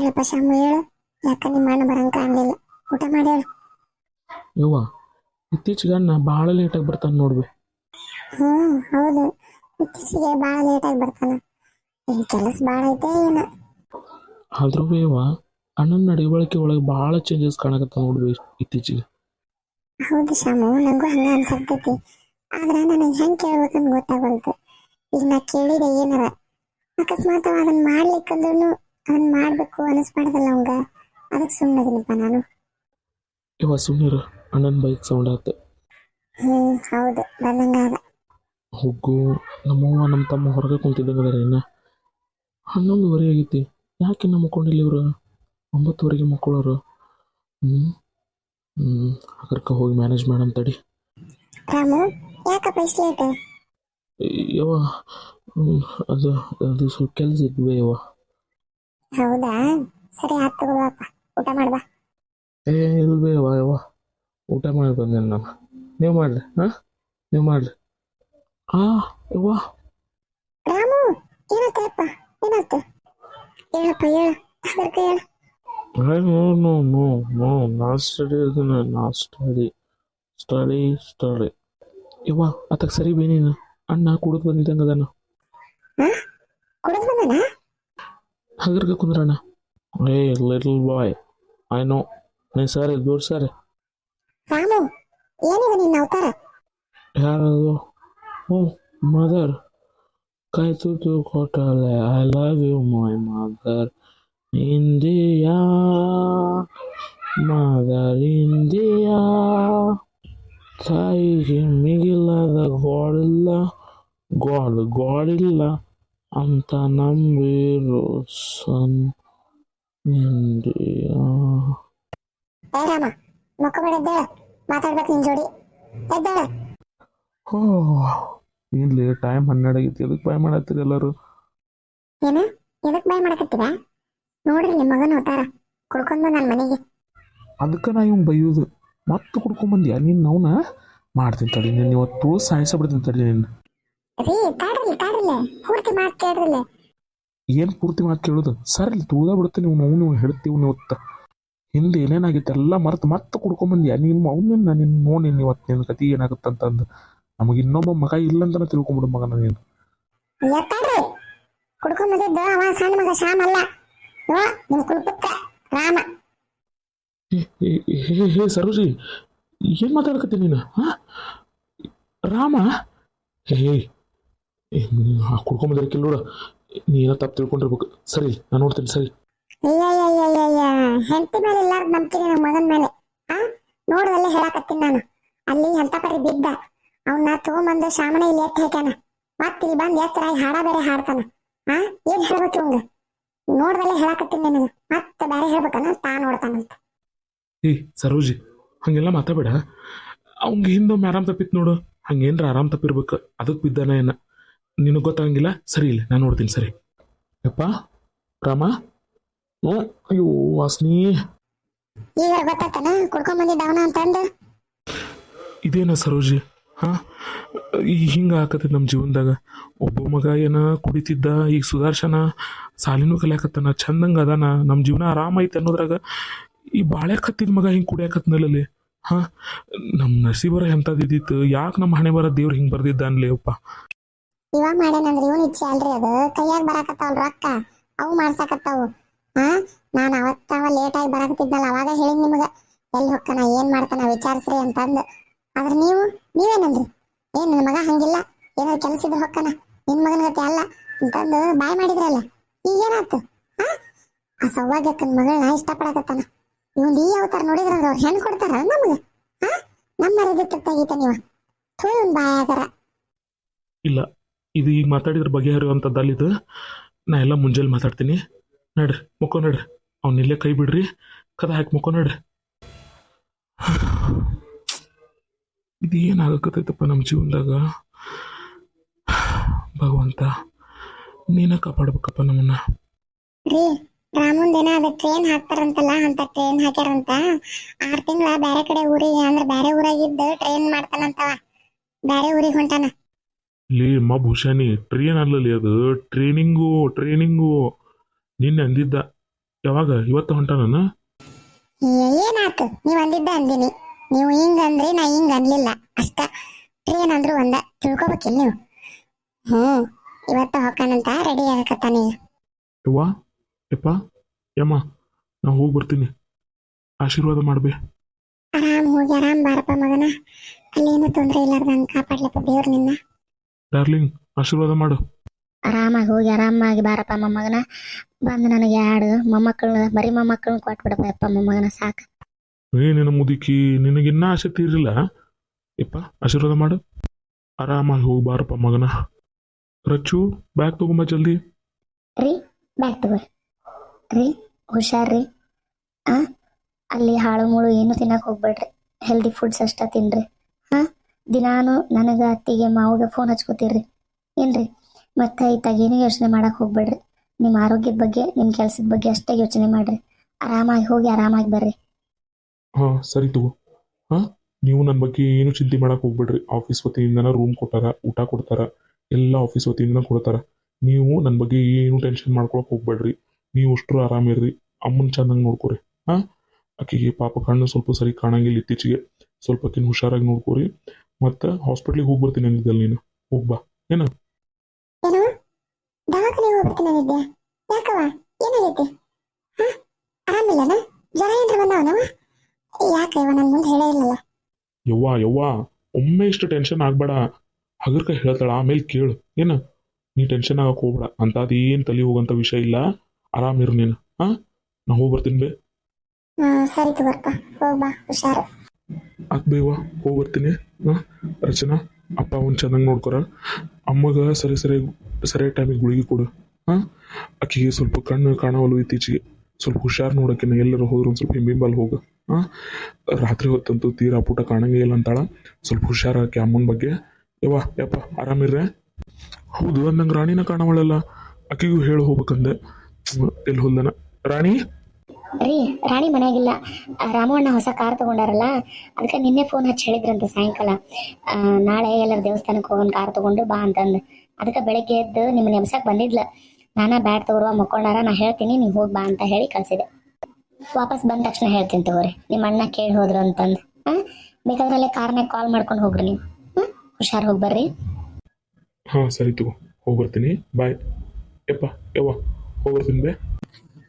ಹೇಳಪ್ಪ ಶಾಮು ಹೇಳು. ಯಾಕ ನಿಮ್ಮ ಅಣ್ಣ ಬರಂಗ ಕಾಣಲಿಲ್ಲ. ಊಟ ಮಾಡಿ ಹೇಳು. ಯವ್ವ ಇತ್ತೀಚೆಗೆ ಅಣ್ಣ ಭಾಳ ಲೇಟಾಗಿ ಬರ್ತಾನೆ ನೋಡ್ಬಿ. ಹೌದು, ಇತ್ತೀಚೆಗೆ ಭಾಳ ಲೇಟಾಗಿ ಬರ್ತಾನ. ಏನ್ ಕೆಲಸ ಭಾಳ ಐತೆ ಏನ? ಆದ್ರೂ ಯವ್ವ ಅಣ್ಣನ ನಡವಳಿಕೆ ಒಳಗೆ ಭಾಳ ಚೇಂಜಸ್ ಕಾಣಕತ್ತ ನೋಡ್ಬಿ ಇತ್ತೀಚೆಗೆ. ಹೌದು ಶಾಮು, ನಂಗೂ ಹಂಗ ಅನ್ಸಕ್ತೈತಿ. ಆದ್ರ ನನಗೆ ಹೆಂಗ್ ಕೇಳ್ಬೇಕಂತ ಗೊತ್ತಾಗಲ್ತು. ಈಗ ನಾ ಕೇಳಿದೆ ಏನಾರ ಅಕಸ್ಮಾತ್ ಅದನ್ನ ಮಾಡ್ಲಿಕ್ಕಂದ್ರೂ ಅದನ್ನ ಮಾಡ್ಬೇಕು ಅನಿಸ್ಬಾರ್ದಲ್ಲ ಅವಂಗ. ಅದಕ್ಕೆ ಸುಮ್ಮನದಿನಪ್ಪ ನಾನು. ಯವ್ವ ಸುಮ್ಮನಿರು, ಅಣ್ಣನ ಬೈಕ್ ಸೌಂಡ್ ಆತ. ಹೌದು, ಬಂದಂಗಾದ. ಹೋಗು, ನಮ್ಮವ್ವ ನಮ್ಮ ತಮ್ಮ ಹೊರಗೆ ಕುಂತಿದ್ದಂಗದಾರ. ಇನ್ನ 11:30 ಆಗೈತಿ. ಯಾಕೆ ಇನ್ನ ಮಕ್ಕೊಂಡಿಲ್ಲ ಇವ್ರು? 9:00ವರೆಗೆ ಮಕ್ಕಳೋರು. ಅದಕ್ಕೆ ಹೋಗಿ ಮ್ಯಾನೇಜ್ ಮಾಡಮ್ ತಡಿ. ರಾಮು, ಯಾಕಪ್ಪ ಇಷ್ಟು ಲೇಟ್? ಯವ್ವ ಅದು ಅದು ಸ್ವಲ್ಪ ಕೆಲಸ ಇದ್ವಿ ಯವ್ವ. ಹೌದಾ, ಸರಿ ಆತ್ ತಗೋಪ್ಪ, ಊಟ ಮಾಡ್ಬಾ. ಇಲ್ವೇ ಯವ್ವ ಯವ್ವ ಊಟ ಮಾಡಿ ಬಂದೇನೆ ನಾನು. ನೀವು ಮಾಡ್ರಿ, ನೀವು ಮಾಡ್ರಿ. ಯವ್ವ ರಾಮು, ಏನಾಯ್ತಪ್ಪ? ಏನಾಯ್ತು ಹೇಳಪ್ಪ, ಹೇಳ. ಅದಕ್ಕೆ ಹೇಳ. ನೋ ನಾಟ್ ಸ್ಟಡಿ ಅದನ್ನ, ನಾಟ್ ಸ್ಟಡಿ. ಯವ್ವ ಅದಕ್ಕೆ ಸರಿ ಬೇ ನೀನು. ಅಣ್ಣ ಕುಡಿದು ಬಂದಿದ್ದಂಗೆ ಅದಾನ. ಕುಡಿದು ಬಂದನ? ಹಗರ್ಗೆ ಕುಂದ್ರಣ್ಣ. Little boy, I know. ನೀ ಸರಿ ದೂರ ಸರಿ. ರಾಮು, ಏನಿದೆ ನಿನ್ನ ಅವತಾರ? ಯಾರದು? ಮದರ್ ಕೈ ತುತ್ತು ಕೊಟ್ಟಲೆ. I love you my mother India, mother India. ತಾಯಿಗೆ ಮಿಗಿಲಾದ ಗೋಡಿಲ್ಲ ಅಂತ ನಂಬಿರೋ ಸನ್ ಇಂಡಿಯಾ. ರಾಮ, ಮಕ್ಕಬೇಡ, ಎದ್ದೇಳ. ಮಾತಾಡ್ಬೇಕು ನಿನ್ ಜೋಡಿ. ಎದ್ದೇಳ. ಇಲ್ಲಿ ಟೈಮ್ 12 ಆಗೈತಿ. ಎದಕ್ಕೆ ಬಾಯ್ ಮಾಡತ್ತೀರಿ ಎಲ್ಲರೂ? ಏನು ಎದಕ್ ಬಾಯ್ ಮಾಡಕತ್ತೀರಾ? ನೋಡ್ರಿ ನಿಮ್ಮ ಮಗನ ಅವತಾರ ಕುಡ್ಕೊಂಡು ನನ್ನ ಮನೆಗೆ. ಅದಕ್ಕೆ ನಾ ಇವ್ ಬೈಯೋದು. ಮತ್ತೆ ಕುಡ್ಕೊಂಬಂದ್ಯಾ ನೀನು? ಅವನ ಮಾಡ್ತೀನಿ ತಡಿ, ನೀನು ಇವತ್ತು ಸಾಯಿಸಬಿಡ್ತೀನಿ ತಡಿ ನೀನು. ರೀ ತಾಡ್ರಿಲ್ಲ, ಪೂರ್ತಿ ಮಾತು ಕೇಳ್ರಿಲ್ಲ. ಏನು ಪೂರ್ತಿ ಮಾತು ಕೇಳೋದು? ಸರ್ ಇಲ್ಲಿ ತುಳ್ದ ಬಿಡ್ತೀನಿ. ನಾವು ಹೇಳ್ತೀವಿ ಇವತ್ತು. ಹಿಂದೆ ಏನೇನಾಗಿತ್ತು ಎಲ್ಲ ಮರೆತು ಮತ್ತೆ ಕುಡ್ಕೊಂಬಂದ್ಯಾ ನೀನು? ಅವನ್ನ ನೀನು ನೋಡಿ ಇವತ್ತು ನಿನ್ನ ಕತಿ ಏನಾಗುತ್ತಂತಂದು. ನಮಗೆ ಇನ್ನೊಬ್ಬ ಮಗ ಇಲ್ಲಂತ ತಿಳ್ಕೊಂಬಿಡು ಮಗನ ನೀನು. ಎತ್ತಾಡ್ರಿ, ಕುಡ್ಕೊಂಬಂದಿದ್ದು ಅವ ಸಣ್ಣ ಮಗ ಶ್ಯಾಮ್ ಅಲ್ಲ, ನಿಮ್ ಕುಲಪುತ್ರ ರಾಮ. ಹೇ ಸರೋಜಿ, ಏನ್ ಮಾತಾಡಕತ್ತೀನಿ ನೀನು? ರಾಮ? ಕುಡ್ಕೊಂಬಂದಿರಕಿಲ್ಲ ನೋಡು. ನೀನ ತಪ್ಪು ತಿಳ್ಕೊಂಡಿರ್ಬೇಕು. ಸರಿ, ನಾನು ನೋಡ್ತೀನಿ. ಸರಿ. ಹೆಂಡತಿ ಮೇಲೆ ಇಲ್ಲಾರ್ದು ನಂಬ್ತೀನಿ ನಮ್ಮ ಮಗನ ಮೇಲೆ. ನೋಡ್ದಲ್ಲೇ ಹೇಳಕತ್ತೀನಿ ನಾನು. ಅಲ್ಲಿ ಎಂತ ಪರಿ ಬಿದ್ದ ಅವನ್ನ ತಗೊಂಬಂದು ಶಾಮನ ಇಲ್ಲಿ ಎತ್ತ ಹಾಕ್ಯಾನ. ಮತ್ ಇಲ್ಲಿ ಬಂದು ಎಚ್ಚರಾಗಿ ಹಾಡ ಬೇರೆ ಹಾಡ್ತಾನ. ಏನ್ ಹೇಳ್ಬೇಕು ಇವಂಗ? ನೋಡ್ದಲ್ಲೇ ಹೇಳಕತ್ತೀನಿ ನನಗೆ. ಮತ್ತೆ ಬೇರೆ ಹೇಳ್ಬೇಕನ್ನ ತಾ ನೋಡ್ತಾನಂತ. ಸರೋಜಿ, ಹಂಗೆಲ್ಲ ಮಾತಾಬೇಡ. ಅವಂಗ ಹಿಂದೊಮ್ಮೆ ಆರಾಮ್ ತಪ್ಪಿತ್ತು ನೋಡು. ಹಂಗೇನ್ರ ಆರಾಮ್ ತಪ್ಪಿರ್ಬೇಕು. ಅದಕ್ಕೆ ಬಿದ್ದಾನ ಏನ ನಿನಗೆ ಗೊತ್ತಾಗಂಗಿಲ್ಲ. ಸರಿ, ಇಲ್ಲ ನಾನು ನೋಡ್ತೀನಿ. ಸರಿ ಯಪ್ಪ ರಾಮ. ಅಯ್ಯೋ ವಾಸ್ನಿ, ಈಗ ಗೊತ್ತಾತನ ಕುಡ್ಕೊಂಬಂದಿದ್ದವನ ಅಂತಂದು. ಇದೇನ ಸರೋಜಿ? ಹಿಂಗ ಆಕತಿ ನಮ್ಮ ಜೀವನದಾಗ. ಒಬ್ಬ ಮಗ ಏನ ಕುಡಿತಿದ್ದ, ಈಗ ಸುಧಾರ್ಸನ, ಸಾಲಿನೂ ಕಲಿಯಾಕತ್ತಾನ, ಚಂದಂಗ ಅದಾನ, ನಮ್ಮ ಜೀವನ ಆರಾಮ ಐತೆ ಅನ್ನೋದ್ರಾಗ ಈ ಬಾಳ್ಯಾಕತ್ತಿದ ಮಗ ಹಿಂಗೆ ಕುಡಿಯಾಕತ್ನಲ್ಲಿ. ನಮ್ಮ ನಸೀಬರ ಎಂಥದಿದ್ದಿತ್ತು. ಯಾಕೆ ನಮ್ಮ ಹಣೆ ಬರ ದೇವ್ರು ಹಿಂಗೆ ಬರ್ದಿದ್ದ ಅನ್ಲಿ ಅಪ್ಪ. ಇವಾಗ ಮಾಡ್ಯಾನಂದ್ರೆ ಇವನ್ ಇಚ್ಛೆ ಅಲ್ರಿ ಅದು. ಕೈಯಾಗ ಬರಾಕತ್ತಾವಲ್ ರೊಕ್ಕ, ಅವು ಮಾಡ್ಸಾಕತ್ತಾವು. ನಾನು ಅವತ್ತವ ಲೇಟಾಗಿ ಬರಾಕತ್ತಿದ್ನಲ್ಲ, ಅವಾಗ ಹೇಳಿ ನಿಮ್ಗೆ ಎಲ್ಲಿ ಹೊಕ್ಕನ ಏನ್ ಮಾಡ್ತಾನ ವಿಚಾರಿಸ್ರಿ ಅಂತಂದು. ಆದ್ರೆ ನೀವೇನಂದ್ರಿ? ಏನ್ ನನ್ನ ಮಗ ಹಂಗಿಲ್ಲ, ಏನಾದ್ರು ಕೆಲಸ ಇದ್ರೆ ಹೊಕ್ಕನ, ನಿನ್ ಮಗನ ಗತಿ ಅಲ್ಲ ಅಂತಂದು ಬಾಯ್ ಮಾಡಿದ್ರಲ್ಲ. ಈಗೇನಾಯ್ತು? ಆ ಸೌಭಾಗ್ಯಕ್ಕನ ಮಗಳನ್ನ ಇಷ್ಟಪಡಕತ್ತಾನ. ಇವಂದು ಈ ಅವತಾರ ನೋಡಿದ್ರ ಅವ್ರು ಹೆಣ್ ಕೊಡ್ತಾರ ನಮ್ಗೆ? ನಮ್ಮ ಮರ್ಯಾದೆ ತೆಗೀತ ನೀವ. ಥೂನ್ ಬಾಯಾಗರ. ಇಲ್ಲ, ಇದು ಈಗ ಮಾತಾಡಿದ್ರ ಬಗೆಹರಿಯುವಂಥದ್ದಲ್ಲಿದ್ದು. ನಾ ಎಲ್ಲ ಮುಂಜಾನೆ ಮಾತಾಡ್ತೀನಿ. ನಡ್ರಿ ಮುಕ್ಕೋ, ನಡ್ರಿ. ಅವ್ನಿಲ್ಲೇ ಕೈ ಬಿಡ್ರಿ, ಕದ ಹಾಕಿ ಮುಕ್ಕೋ ನಡ್ರಿ. ಇದೇನಾಗಕತ್ತೈತಪ್ಪ ನಮ್ಮ ಜೀವನದಾಗ? ಭಗವಂತ ನೀನ ಕಾಪಾಡ್ಬೇಕಪ್ಪ ನಮ್ಮನ್ನ. ರೀ, ರಾಮುಂದೇನ ಅದ ಟ್ರೈನ್ ಹಾಕ್ತಾರಂತಲ್ಲ, ಅಂತ ಟ್ರೈನ್ ಹಾಕ್ಯಾರಂತ. 6 ತಿಂಗಳ ಬೇರೆ ಕಡೆ ಊರಿಗೆ ಅಂದ್ರೆ ಬೇರೆ ಊರಾಗಿದ್ದು ಟ್ರೈನ್ ಮಾಡ್ತಾನಂತವ. ಬೇರೆ ಊರಿಗೆ ಹೊಂಟಾನ. ಲೇ ಭೂಷಾನಿ, ಟ್ರೈನ್ ಅಲ್ಲಲ್ಲಿ ಅದು ಟ್ರೈನಿಂಗು. ನಿನ್ನೆ ಅಂದಿದ್ದ ಯಾವಾಗ ಇವತ್ತು ಹೊಂಟಾನ? ಏನಾತು ನೀವ್ ಅಂದಿದ್ದ ಅಂದಿನಿ. ನೀವು ಹಿಂಗ್ ಅಂದ್ರಿ, ನಾ ಹಿಂಗ್ ಅನ್ಲಿಲ್ಲ ಅಷ್ಟ. ಟ್ರೇನ್ ಅಂದ್ರು ಒಂದ ತಿಳ್ಕೊಬೇಕಿಲ್ಲ ನೀವು. ಇವತ್ತ ಹೊಕ್ಕನಂತ ರೆಡಿ ಆಗಕತ್ತಾನ ಈಗ. ಯವ್ವ ಯಪ್ಪ ಯಮ್ಮ, ನಾ ಹೋಗಿ ಬರ್ತೀನಿ, ಆಶೀರ್ವಾದ ಮಾಡ್ಬೇ. ಆರಾಮ್ ಹೋಗಿ ಆರಾಮ್ ಬಾರಪ್ಪ ಮಗನ. ಅಲ್ಲೇನು ತೊಂದ್ರೆ ಇಲ್ಲಾರ್ದಂಗ ಕಾಪಾಡ್ಲಪ್ಪ ದೇವ್ರ ನಿನ್ನ. ಡಾರ್ಲಿಂಗ್ ಆಶೀರ್ವಾದ ಮಾಡು. ಆರಾಮಾಗಿ ಹೋಗಿ ಆರಾಮಾಗಿ ಬಾರಪ್ಪ ಮೊಮ್ಮಗನ. ಬಂದು ನನಗೆ ಎರಡು ಮೊಮ್ಮಕ್ಕಳನ್ನ ಬರೀ ಮೊಮ್ಮಕ್ಕಳನ್ನ ಕೊಟ್ಬಿಡಪ್ಪ ಯಪ್ಪ ಮೊಮ್ಮಗನ ಸಾಕು. ನಿನ್ನ ಮುದುಕಿ, ನಿನಗಿನ್ನ ಆಸೆ ತೀರಿಲ್ಲ ಯಪ್ಪ. ಆಶೀರ್ವಾದ ಮಾಡು, ಆರಾಮಾಗಿ ಹೋಗಿ ಬಾರಪ್ಪ ಮಗನ. ರಚ್ಚು ಬ್ಯಾಗ್ ತಗೊಂಬ ಜಲ್ದಿ. ರೀ ಬ್ಯಾಗ್ ತಗೋರಿ ರೀ, ಹುಷಾರ್ರಿ. ಅಲ್ಲಿ ಹಾಳು ಮೂಳು ಏನು ತಿನ್ನಕ್ಕೆ ಹೋಗ್ಬೇಡ್ರಿ, ಹೆಲ್ದಿ ಫುಡ್ಸ್ ಅಷ್ಟ ತಿನ್ರಿ. ದಿನಾನು ನನಗೆ ಅತ್ತಿಗೆ ಮಾವಿಗೆ ಫೋನ್ ಹಚ್ಕೋತೀರ್ರಿ ಏನ್ರಿ. ಮತ್ತೆ ಇತ್ತಾಗ ಏನೂ ಯೋಚನೆ ಮಾಡಕ್ಕೆ ಹೋಗ್ಬೇಡ್ರಿ. ನಿಮ್ಮ ಆರೋಗ್ಯದ ಬಗ್ಗೆ ನಿಮ್ಮ ಕೆಲಸದ ಬಗ್ಗೆ ಅಷ್ಟೇ ಯೋಚನೆ ಮಾಡ್ರಿ. ಆರಾಮಾಗಿ ಹೋಗಿ ಆರಾಮಾಗಿ ಬರ್ರಿ. ಹಾಂ ಸರಿ ತಗೋ. ನೀವು ನನ್ನ ಬಗ್ಗೆ ಏನು ಚಿಂತೆ ಮಾಡಕ್ಕೆ ಹೋಗ್ಬೇಡ್ರಿ. ಆಫೀಸ್ ವತಿಯಿಂದನ ರೂಮ್ ಕೊಟ್ಟಾರ, ಊಟ ಕೊಡ್ತಾರ, ಎಲ್ಲ ಆಫೀಸ್ ವತಿಯಿಂದ ಕೊಡ್ತಾರ. ನೀವು ನನ್ನ ಬಗ್ಗೆ ಏನು ಟೆನ್ಷನ್ ಮಾಡ್ಕೊಳಕ್ಕೆ ಹೋಗ್ಬೇಡ್ರಿ. ನೀವು ಅಷ್ಟರು ಆರಾಮಿರ್ರಿ. ಅಮ್ಮನ ಚೆನ್ನಾಗಿ ನೋಡ್ಕೊರಿ. ಆಕೆಗೆ ಪಾಪ ಕಣ್ಣು ಸ್ವಲ್ಪ ಸರಿ ಕಾಣಂಗಿಲ್ಲ ಇತ್ತೀಚೆಗೆ. ಸ್ವಲ್ಪ ಆಕಿನ ಹುಷಾರಾಗಿ ನೋಡ್ಕೊರಿ. ಮತ್ತು ಹಾಸ್ಪಿಟ್ಲಿಗೆ ಹೋಗಿ ಬರ್ತೀನಿ ಅಂದಿದ್ದಲ್ಲ ನೀನು, ಹೋಗ್ಬಾ ಏನು. ಏನು ದವಾಖಾನೆ ಹೋಗ್ಬಿಡ್ತೀನಿ ಅಂದಿದ್ದೆ? ಯಾಕವ ಏನಾಗೈತಿ? ಆರಾಮಿಲ್ಲನ? ಜ್ವರ ಏನ್ರ ಬಂದವನವ? ಯಾಕೆ ಇವ ನನ್ನ ಮುಂದೆ ಹೇಳೇ ಇಲ್ಲಲ್ಲ? ಯವ್ವ ಒಮ್ಮೆ ಇಷ್ಟು ಟೆನ್ಷನ್ ಆಗ್ಬೇಡ. ಹಗರ್ಕ ಹೇಳ್ತಾಳ, ಆಮೇಲೆ ಕೇಳು ಏನು. ನೀ ಟೆನ್ಷನ್ ಆಗಕ್ಕೆ ಹೋಗ್ಬೇಡ. ಅಂಥದ್ದು ಏನು ತಲೆ ಹೋಗಂಥ ವಿಷಯ ಇಲ್ಲ. ಆರಾಮಿರು ನೀನು. ನಾ ಹೋಗಿ ಬರ್ತೀನಿ ಬೇ. ಸರಿ ತಗೋರ್ಪ, ಹೋಗ್ಬಾ ಹುಷಾರು. ಆತ್ ಬೇವ, ಹೋಗಿ ಬರ್ತೀನಿ. ರಚನಾ, ಅಪ್ಪ ಅವ್ನು ಚೆನ್ನಾಗಿ ನೋಡ್ಕೊರ. ಅಮ್ಮಗ ಸರಿಯಾದ ಟೈಮಿಗೆ ಗುಳಿಗೆ ಕೊಡು. ಆಕೆಗೆ ಸ್ವಲ್ಪ ಕಣ್ಣು ಕಾಣವಲ್ಲು ಇತ್ತೀಚೆಗೆ. ಸ್ವಲ್ಪ ಹುಷಾರು ನೋಡೋಕೆ ಎಲ್ಲರೂ ಹೋದ್ರು ಒಂದು ಸ್ವಲ್ಪ ಹಿಂಬಿಂಬಲ್ಲಿ ಹೋಗು. ರಾತ್ರಿ ಹೊತ್ತಂತೂ ತೀರಾ ಪುಟ ಕಾಣಂಗೇ ಇಲ್ಲ ಅಂತಾಳ. ಸ್ವಲ್ಪ ಹುಷಾರಾಕೆ ಅಮ್ಮನ ಬಗ್ಗೆ. ಯಪ್ಪ ಆರಾಮಿರ್ರೆ. ಹೌದು ಅಂದಂಗೆ ರಾಣಿನ ಕಾಣವಳಲ್ಲ, ಆಕೆಗೂ ಹೇಳಿ ಹೋಗ್ಬೇಕಂದೆ. ಎಲ್ಲಿ ಹೋಲ್ದನ ರಾಣಿ? ರೀ ರಾಣಿ ಮನೆಯಾಗಿಲ್ಲ. ರಾಮಣ್ಣ ಹೊಸ ಕಾರ್ ತಗೊಂಡಾರಲ್ಲ, ಅದಕ್ಕೆ ನಿನ್ನೆ ಫೋನ್ ಹಚ್ಚಿ ಹೇಳಿದ್ರಂತೆ ಸಾಯಂಕಾಲ ನಾಳೆ ಎಲ್ಲರ ದೇವಸ್ಥಾನಕ್ಕೆ ಹೋಗೋಣ ಕಾರ್ ತಗೊಂಡು ಬಾ ಅಂತಂದು. ಅದಕ್ಕೆ ಬೆಳಗ್ಗೆ ಎದ್ದು ನಿಮ್ಮನ್ನ ಎಬ್ಸಕ್ಕೆ ಬಂದಿದ್ಲ. ನಾನಾ ಬ್ಯಾಟ್ ತಗೋರುವ ಮಕ್ಕೊಂಡಾರ, ನಾ ಹೇಳ್ತೀನಿ ನೀವು ಹೋಗಿ ಬಾ ಅಂತ ಹೇಳಿ ಕಳಿಸಿದೆ. ವಾಪಸ್ ಬಂದ ತಕ್ಷಣ ಹೇಳ್ತೀನಿ ತಗೋರಿ, ನಿಮ್ಮ ಅಣ್ಣ ಕೇಳಿ ಹೋದ್ರು ಅಂತಂದು. ಬೇಕಾದ್ರೆ ಅಲ್ಲೇ ಕಾರ್ನಾಗ ಕಾಲ್ ಮಾಡ್ಕೊಂಡು ಹೋಗ್ರಿ ನೀವು. ಹುಷಾರು ಹೋಗಿ ಬರ್ರಿ. ಹಾಂ ಸರಿ ತಗೋ, ಹೋಗಿ ಬರ್ತೀನಿ. ಬಾಯ್. ಯವ್ವ ಹೋಗಿ ಬರ್ತೀನಿ ಬೇ.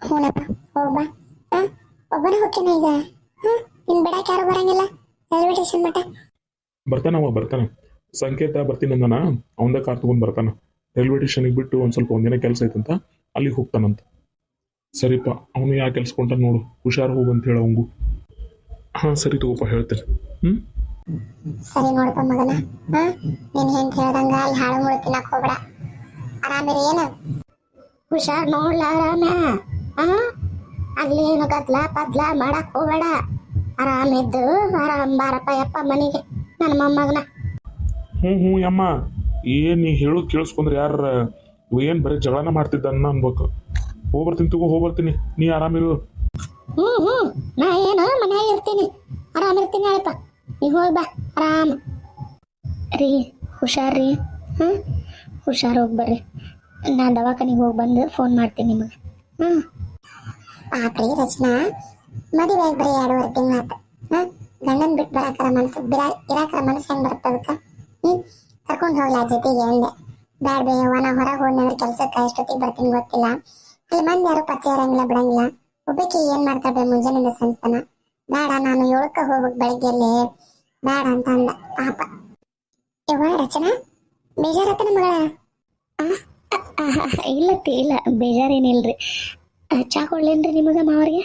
ಹ್ಞೂನಪ್ಪ ಹೋಗ್ಬಾ. ಒಬ್ಬನೇ ಹೋಗ್ತೇನೆ ಈಗ. ನಿನ್ ಬಿಡಕ್ಕೆ ಯಾರು ಬರಂಗಿಲ್ಲ ರೈಲ್ವೆ ಸ್ಟೇಷನ್ ಮಟ್ಟ. ಬರ್ತಾನ ಸಂಕೇತ ಬರ್ತೀನಿ ಅಂದನ. ಅವಂದ ಕಾರ್ ತೊಗೊಂಡು ಬರ್ತಾನ. ರೈಲ್ವೆ ಸ್ಟೇಷನಿಗೆ ಬಿಟ್ಟು ಒಂದು ಸ್ವಲ್ಪ ಒಂದಿನ ಕೆಲಸ ಐತಂತ ಅಲ್ಲಿಗೆ ಹೋಗ್ತಾನಂತ. ಸರಿಪ್ಪ, ಅವನು ಯಾಕೆ ಕೆಲ್ಸಕೊಂಡ ನೋಡು, ಹುಷಾರು ಹೋಗು ಅಂತ ಹೇಳ ಅವಂಗು. ಹಾಂ ಸರಿ ತಗೋಪ್ಪ, ಹೇಳ್ತೇನೆ. ಸರಿ ನೋಡಪ್ಪ ಮಗನ. ನೀನ್ ಹೆಂಗ್ ಹೇಳ್ದಂಗ ಅಲ್ಲಿ ಹಾಳು ಮುಳು ತಿನ್ನಕ್ ಹೋಗ್ಬೇಡ. ಆರಾಮಿರಿ ಏನು? ಹುಷಾರ್ ನೋಡ್ಲ ಆರಾಮ. ಅಲ್ಲಿ ಏನು ಗದ್ಲ ಪದ್ಲ ಮಾಡಕ್ ಹೋಗ್ಬೇಡ. ಆರಾಮಿದ್ದು ಆರಾಮ್ ಬಾರಪ್ಪ ಯಪ್ಪ ಮನೆಗೆ ನನ್ನ ಮೊಮ್ಮಗನ. ಹ್ಞೂ ಯಮ್ಮ, ಏನು ನೀ ಹೇಳೋದು ಕೇಳಿಸ್ಕೊಂಡ್ರೆ ಯಾರ ಏನು ಬರೀ ಜಗಳನ ಮಾಡ್ತಿದ್ದ ಅನ್ಬೇಕು. ಹೋಗ್ಬರ್ತೀನಿ ತಗೋ, ಹೋಗ್ಬರ್ತೀನಿ. ನೀ ಆರಾಮಿರು. ನಾ ಏನು ಮನ್ಯಾಗ ಇರ್ತೀನಿ, ಆರಾಮಿರ್ತೀನಿ ಹೇಳಪ್ಪ. ನೀವು ಹೋಗಿ ಬಾ ಆರಾಮ್ ರೀ. ಹುಷಾರ್ರಿ. ಹುಷಾರು ಹೋಗಿ ಬರ್ರಿ. ನಾನು ದವಾಖಾನಿಗೆ ಹೋಗಿ ಬಂದು ಫೋನ್ ಮಾಡ್ತೀನಿ ನಿಮಗೆ. ಪಾಪ್ರಿ ರಚನಾ, ಮದುವೆ ಬರೀ 2.5 ತಿಂಗಳಾತ. ಗಂಡನ್ ಬಿಟ್ಟು ಬರಾಕರ ಮನಸ್ಸು ಇರಾಕರ ಮನಸ್ಸು ಹೆಂಗ್ ಬರುತ್ತೆ ಅದಕ್ಕೆ? ಕರ್ಕೊಂಡು ಹೋಗ್ಲಾ ಜೊತೆಗೆ ಅಂದೆ. ಬ್ಯಾಡ ಬೇಯವ್ವ, ನಾ ಹೊರಗೆ ಹೋದ್ನಂದ್ರೆ ಕೆಲ್ಸಕ್ಕೆ ಎಷ್ಟೊತ್ತಿಗೆ ಬರ್ತೀನಿ ಗೊತ್ತಿಲ್ಲ. ಅಲ್ಲಿ ಮಂದಿ ಯಾರು ಪರಿಚಯ ಇರಂಗಿಲ್ಲ ಬಿಡಂಗಿಲ್ಲ. ಒಬ್ಬಕ್ಕೆ ಏನ್ ಮಾಡ್ತಾಳೆ ಮುಂಜಾನೆಯಿಂದ ಸಂತಾನ. ಬೇಡ, ನಾನು 7ಕ್ಕೆ ಹೋಗ್ಬೇಕು ಬೆಳಗ್ಗೆಯಲ್ಲಿ, ಬೇಡ ಅಂತ ಅಂದ ಪಾಪ. ಯವ್ವ ರಚನಾ, ಬೇಜಾರತ್ತನ ಮಗಳ? ಇಲ್ಲತ್ತಿ ಇಲ್ಲ, ಬೇಜಾರೇನಿಲ್ರಿ. ಚಾ ಕೊಡ್ಲೇನ್ರಿ ನಿಮಗೆ ಮಾವರಿಗೆ?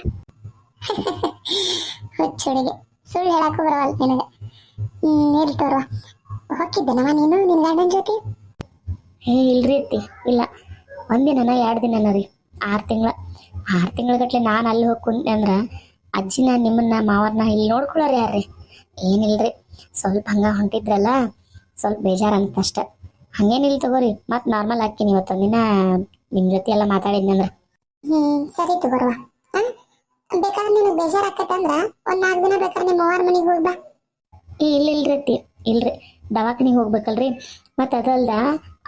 ಹುಚ್ಚುಡಿಗೆ ಸುಳ್ಳು ಹೇಳಕ್ಕೂ ಬರವಲ್ಲ ನಿನಗೆ. ಇರ್ಲಿ ತೋರ್ವ. ಹೊಕ್ಕಿದ್ದೇನವ ನೀನು ನಿನ್ ಗಂಡನ ಜೊತೆ? ಇಲ್ರಿ ಅತ್ತಿ, ಇಲ್ಲ. ಒಂದಿನ 2 ದಿನ ರೀ. 6 ತಿಂಗಳಗಟ್ಲೆ ನಾನು ಅಲ್ಲಿ ಹೋಗಿ ಕುಂತೆ ಅಂದ್ರೆ ಅಜ್ಜಿನ ನಿಮ್ಮನ್ನ ಮಾವರ್ನ ಇಲ್ಲಿ ನೋಡ್ಕೊಳ್ಳೋರು ಯಾರ್ರಿ? ಏನಿಲ್ರಿ, ಸ್ವಲ್ಪ ಹಂಗ ಹೊಂಟಿದ್ರಲ್ಲ, ಸ್ವಲ್ಪ ಬೇಜಾರು ಅಂತಷ್ಟೆ. ಹಂಗೇನಿಲ್ಲ ತಗೋರಿ, ಮತ್ತೆ ನಾರ್ಮಲ್ ಹಾಕಿನಿ. ಇವತ್ತೊಂದಿನ ನಿಮ್ಮ ಜೊತೆ ಎಲ್ಲ ಮಾತಾಡಿದ್ನಂದ್ರೆ. ಸರಿ ತಗೋರ್ವ. ಬೇಕಾದ್ರೆ ನಿನಗೆ ಬೇಜಾರು ಆಕತ್ತಂದ್ರ 1-4 ದಿನ ಬೇಕಾದ್ರೆ ನಿಮ್ಮ ಅವ್ವಾರ ಮನೆಗೆ ಹೋಗಿ ಬಾ. ಇಲ್ರಿ ಅತ್ತಿ, ಇಲ್ರಿ, ದವಾಖಾನಿಗೆ ಹೋಗ್ಬೇಕಲ್ರಿ. ಮತ್ತು ಅದಲ್ದ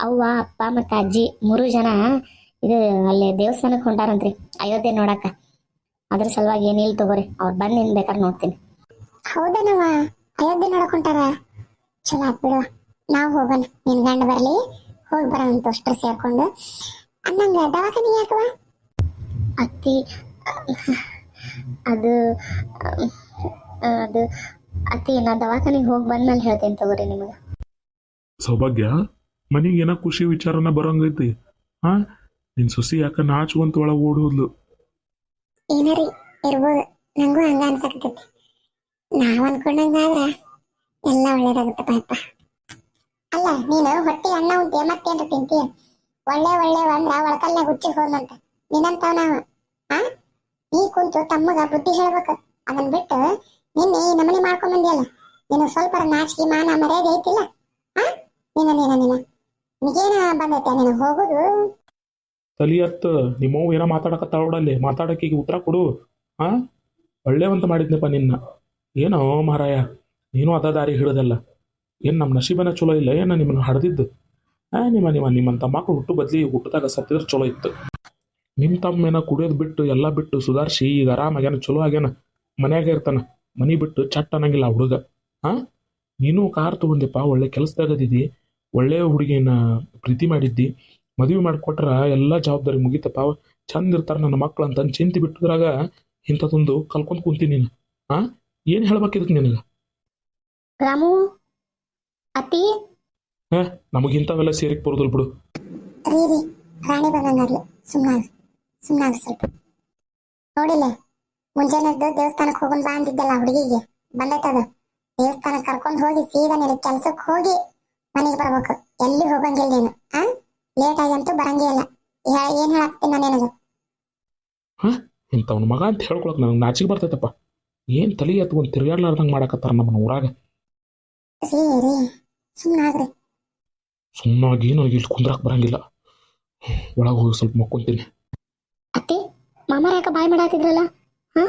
ಅವ್ವ ಅಪ್ಪ ಮತ್ತು ಅಜ್ಜಿ 3 ಜನ ಇದು ಅಲ್ಲಿ ದೇವಸ್ಥಾನಕ್ಕೆ ಹೊಂಟಾರಂತ್ರಿ, ಅಯೋಧ್ಯೆ ನೋಡಕ್ಕ. ಅದ್ರ ಸಲುವಾಗಿ ಏನಿಲ್ಲ ತಗೋರಿ, ಅವ್ರು ಬಂದು ನಿನ್ ಬೇಕಾದ್ರೆ ನೋಡ್ತೀನಿ. ಹೌದನವ, ಅಯೋಧ್ಯೆ ನೋಡಕೊಂಟಾರ. ಚಲೋ ಆತ್ ಬಿಡುವ, ನಾವು ಹೋಗೋಣ. ನಿನ್ ಗಂಡ ಬರ್ಲಿ, ಹೋಗಿ ಬರೋಣಂತ ಅಷ್ಟ್ರು ಸೇರ್ಕೊಂಡು. ಅನ್ನಂಗ ದವಾಖಾನೆ ಯಾಕವ? ಅತ್ತಿ ಅದು ಅದು ಅತ್ತಿ, ನಾ ದವಾಖಾನಿಗೆ ಹೋಗಿ ಬಂದ್ಮೇಲೆ ಹೇಳ್ತೇನೆ ತಗೋರಿ ನಿಮಗೆ. ಸೌಭಾಗ್ಯ, ಮನೆಗೆ ಏನೋ ಖುಷಿ ವಿಚಾರನ ಬರೋಂಗೈತಿ. ಹಾ, ನಿನ್ ಸೊಸಿ ಯಾಕ ನಾಚ್ಕೊಂತ ಒಳಗೆ ಓಡಿ ಹೋದ್ಲು. ಏನಾರಿ ಇರ್ಬೋದು, ನಂಗೂ ಹಂಗ ಅನ್ಸಕತ್ತೈತಿ. ನಾವ್ ಅನ್ಕೊಂಡಂಗಾದ್ರ ಎಲ್ಲ ಒಳ್ಳೇದಾಗುತ್ತಪ್ಪ ಅಪ್ಪ. ಅಲ್ಲ, ನೀನು ಹೊಟ್ಟಿ ಅನ್ನ ಉಂಟೆ ಮತ್ತೇನ್ರ ತಿಂತೀಯ? ಒಳ್ಳೆ ಅಂದ್ರ ಒಳಕಲ್ನಾಗ ಹುಚ್ಚಿಗೆ ಹೋದಂತ ನಿನ್ನಂತಾವ ನಾವು. ಆ ನೀ ಕುಂತು ತಮ್ಮಗ ಬುದ್ಧಿ ಹೇಳ್ಬೇಕು. ಅದನ್ ಬಿಟ್ಟು ನಿನ್ನೆ ಈ ನಮನಿ ಮಾಡ್ಕೊಂಡ್ ಬಂದಿಯಲ್ಲ, ನೀನು ಸ್ವಲ್ಪ ನಾಚಿಕೆ ಮಾನ ಮರ್ಯಾದೆ ಐತಿಲ್ಲ? ಆ ನಿಗೇನ ಬಂದೈತೆ ನೀನು ಹೋಗುದು? ತಲಿ ಹತ್ತ, ನಿಮ್ಮವ್ ಏನೋ ಮಾತಾಡಕತ್ತಾಳ ನೋಡಲ್ಲಿ, ಮಾತಾಡಕ್ಕೆ ಉತ್ತರ ಕೊಡು. ಹಾ, ಒಳ್ಳೆವಂತ ಮಾಡಿದ್ನಪ್ಪ ನಿನ್ನ. ಏನೋ ಮಾರಾಯ, ನೀನು ಅದ ದಾರಿ ಹಿಡಿದಲ್ಲ. ಏನು ನಮ್ಮ ನಶೀಬನ ಚಲೋ ಇಲ್ಲ ಏನೋ ನಿಮ್ಮನ್ನು ಹಡ್ದಿದ್ದು? ನಿಮ್ಮಂಥ ಮಕ್ಕಳು ಹುಟ್ಟು ಬದ್ಲಿ ಹುಟ್ಟದಾಗ ಸತ್ತಿದ್ರೆ ಚಲೋ ಇತ್ತು. ನಿಮ್ಮ ತಮ್ಮ ಏನೋ ಕುಡಿಯೋದು ಬಿಟ್ಟು ಎಲ್ಲ ಬಿಟ್ಟು ಸುಧಾರಿಸಿ ಈಗ ಆರಾಮಾಗ್ಯಾನ, ಚಲೋ ಆಗ್ಯಾನ, ಮನ್ಯಾಗ ಇರ್ತಾನ. ಮನೆ ಬಿಟ್ಟು ಚಟ್ ಅನ್ನಂಗಿಲ್ಲ ಹುಡುಗ. ಹಾಂ, ನೀನು ಕಾರ್ ತೊಗೊಂಡಿಪ್ಪ, ಒಳ್ಳೆ ಕೆಲಸದಾಗದಿದ್ದಿ, ಒಳ್ಳೆ ಹುಡುಗಿನ ಪ್ರೀತಿ ಮಾಡಿದ್ದಿ, ಮದುವೆ ಮಾಡಿಕೊಟ್ರ ಎಲ್ಲ ಜವಾಬ್ದಾರಿ ಮುಗಿತಪ್ಪ. ಚಂದ ಇರ್ತಾರೆ ನನ್ನ ಮಕ್ಳು ಅಂತ ಚಿಂತೆ ಬಿಟ್ಟದ್ರಾಗ ಇಂಥದ್ದೊಂದು ಕಲ್ಕೊಂಡ್ ಕುಂತೀನಿ ನೀನು. ಹಾಂ, ಏನು ಹೇಳ್ಬೇಕಿದಕ್ಕೆ ನಿನಗೆ? ರಾಮು ಅತ್ತಿ, ನಮಗಿಂಥವೆಲ್ಲ ಸೇರಿಕ್ ಬರೋದಿಲ್ಲ ಬಿಡು. ರೀ ರಾಣಿ ಬಂದಂಗಾಗ್ಲಿ, ಸುಮ್ಮನಾಗ ಸ್ವಲ್ಪ. ನೋಡಿಲ್ಲ, ಮುಂಜಾನೆದ್ದು ದೇವಸ್ಥಾನಕ್ಕೆ ಹೋಗೋಣ ಬಾ ಅಂತಿದ್ದಲ್ಲ ಹುಡುಗಿಗೆ, ಬಂದೈತದ. ದೇವಸ್ಥಾನಕ್ಕೆ ಕರ್ಕೊಂಡು ಹೋಗಿ ಸೀದಾ ನಿನಗೆ ಕೆಲ್ಸಕ್ಕೆ ಹೋಗಿ ಮನೆಗೆ ಬರ್ಬೇಕು. ಎಲ್ಲಿ ಹೋಗಂಗಿಲ್ಲ ನೀನು. ಲೇಟ್ ಆಗಂತೂ ಬರಂಗೇ ಇಲ್ಲ. ಏನ್ ಹೇಳಾಕ್ತೀನಿ ನಾನು ನಿನಗೆ? ಇಂಥವ್ನ ಮಗ ಅಂತ ಹೇಳ್ಕೊಳಕ್ ನನಗೆ ನಾಚಿಗೆ ಬರ್ತೈತಪ್ಪ. ಏನು ತಲೆ ಎತ್ಕೊಂಡು ತಿರ್ಗಾಡ್ಲಾರ್ದಂಗೆ ಮಾಡಕತ್ತಾರ ನಮ್ಮ ಊರಾಗ. ರೀ ಸುಮ್ಮನಾಗ್ರಿ. ಸುಮ್ಮನಾಗಿ ನನಗೆ ಇಲ್ಲಿ ಕುಂದ್ರಾಕ್ ಬರಂಗಿಲ್ಲ. ಒಳಗೆ ಹೋಗಿ ಸ್ವಲ್ಪ ಮಕ್ಕೊಂತೀನಿ. ಅತ್ತಿ, ಮಾಮಾರ ಯಾಕೆ ಬಾಯ್ ಮಾಡಾತಿದ್ರಲ್ಲ? ಹಾ,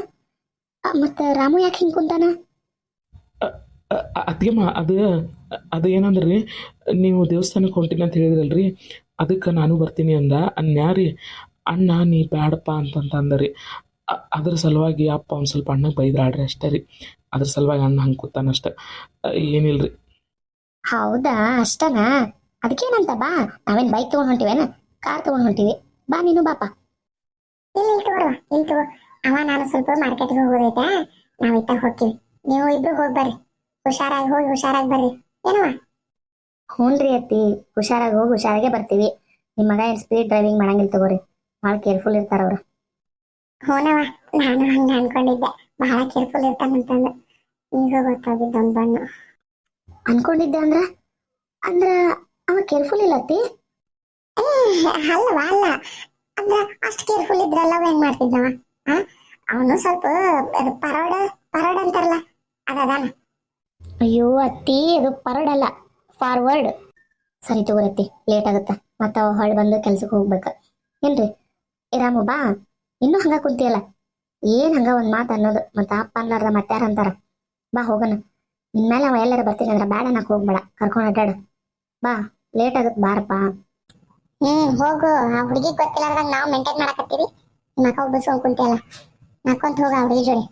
ಮತ್ತೆ ರಾಮು ಯಾಕೆ ಹಿಂಗೆ ಕುಂತಾನ? ಅತ್ತಿಗೆಮ್ಮ, ಅದು ಏನಂದ್ರಿ, ನೀವು ದೇವಸ್ಥಾನಕ್ಕೆ ಹೊಂಟಿನಿ ಅಂತ ಹೇಳಿದ್ರಲ್ರಿ, ಅದಕ್ಕೆ ನಾನು ಬರ್ತೀನಿ ಅಂದ. ಅನ್ಯಾರಿ ಅಣ್ಣ ನೀ ಬ್ಯಾಡಪ್ಪ ಅಂತಂದರಿ. ಅದ್ರ ಸಲುವಾಗಿ ಅಪ್ಪ ಒಂದು ಸ್ವಲ್ಪ ಅಣ್ಣಗೆ ಬೈದ್ರಾಡ್ರಿ ಅಷ್ಟೇ ರೀ. ಅದ್ರ ಸಲುವಾಗಿ ಅಣ್ಣ ಹಂಗೆ ಕೂತಾನಷ್ಟೆ, ಏನಿಲ್ರಿ. ಹೌದಾ, ಅಷ್ಟನಾ? ಅದಕ್ಕೇನಂತ ಬಾ, ನಾವೇನು ಬೈಕ್ ತೊಗೊಂಡು ಹೊಂಟಿವೇನ, ಕಾರ್ ತೊಗೊಂಡು ಹೊಂಟಿವಿ. ಬಾ ನೀನು ಬಾಪ. ಇಲ್ಲಿ ತಗೋ. ಅವ ನಾನು ಸ್ವಲ್ಪ ಮಾರ್ಕೆಟ್ಗೆ ಹೋಗೋದೈತಾ, ನಾವ್ ಇತ್ತಾಗ ಹೋಗ್ತೀವಿ. ನೀವು ಇಬ್ರು ಹೋಗಿ ಬರ್ರಿ. ಹುಷಾರಾಗಿ ಬರ್ರಿ. ಏನವ? ಹ್ಞೂನ್ರಿ ಅತ್ತಿ, ಹುಷಾರಾಗಿ ಹೋಗಿ ಹುಷಾರಾಗೆ ಬರ್ತೀವಿ. ನಿಮ್ಮ ಮಗ ಏನು ಸ್ಪೀಡ್ ಡ್ರೈವಿಂಗ್ ಮಾಡಂಗಿಲ್ಲ ತಗೋರಿ, ಭಾಳ ಕೇರ್ಫುಲ್ ಇರ್ತಾರ ಅವ್ರು. ಹೂನವ, ನಾನು ಹಂಗ ಅನ್ಕೊಂಡಿದ್ದೆ, ಬಹಳ ಕೇರ್ಫುಲ್ ಇರ್ತಾನಂತಂದು. ಈಗ ಗೊತ್ತಾಗಿದ್ದ ಒಂದ್ ಬಣ್ಣ. ಅನ್ಕೊಂಡಿದ್ದೆ ಅಂದ್ರ ಅವ ಕೇರ್ಫುಲ್ ಇಲ್ಲ ಅತ್ತಿ? ಅಲ್ಲ ಅಂದ್ರ ಅಷ್ಟ್ ಕೇರ್ಫುಲ್ ಇದ್ರಲ್ಲ ಹೆಂಗ್ ಮಾಡ್ತಿದ್ನವ? ಅವನು ಸ್ವಲ್ಪ ಪರೋಡ್ ಅಂತಾರಲ್ಲ ಅದಾನ. ಅಯ್ಯೋ ಅತ್ತಿ, ಅದು ಪರಡಲ್ಲ, ಫಾರ್ವರ್ಡ್. ಸರಿ ತಗೋರತ್ತಿ, ಲೇಟ್ ಆಗುತ್ತಾ, ಮತ್ತೆ ಅವ ಹೊಳ್ಳಿ ಬಂದು ಕೆಲ್ಸಕ್ಕೆ ಹೋಗ್ಬೇಕು ಏನ್ರಿ? ರಾಮು ಬಾ, ಇನ್ನೂ ಹಂಗ ಕುಂತಿಯಲ್ಲ, ಏನ್ ಹಂಗ ಒಂದ್ ಮಾತು ಅನ್ನೋದು, ಮತ್ತೆ ಅಪ್ಪ ಅನ್ನಾರ್ದ ಮತ್ತಾರ ಅಂತಾರ. ಬಾ ಹೋಗೋಣ. ಇನ್ಮೇಲೆ ಅವ ಎಲ್ಲಾರ ಬರ್ತೀನಿ ಅಂದ್ರ ಬೇಡ ನಾಕ್ ಹೋಗ್ಬೇಡ, ಕರ್ಕೊಂಡು ಅಡ್ಡಾಡು. ಬಾ, ಲೇಟ್ ಆಗುತ್ತೆ ಬಾರಪ್ಪ. ಹೋಗು. ಆ ಹುಡುಗಿ ಗೊತ್ತಿಲ್ಲಾರ್ದಂಗ ನಾವು ಮೇಂಟೈನ್ ಮಾಡಕತ್ತೀವಿ. ಮಕ್ಕ ಒಬ್ಬಸ್ಕೊಂಡ್ ಕುಂತಿಯಲ್ಲ, ನಕ್ಕೊಂತ ಹೋಗ ಆ ಹುಡುಗಿ ಜೋಡಿ.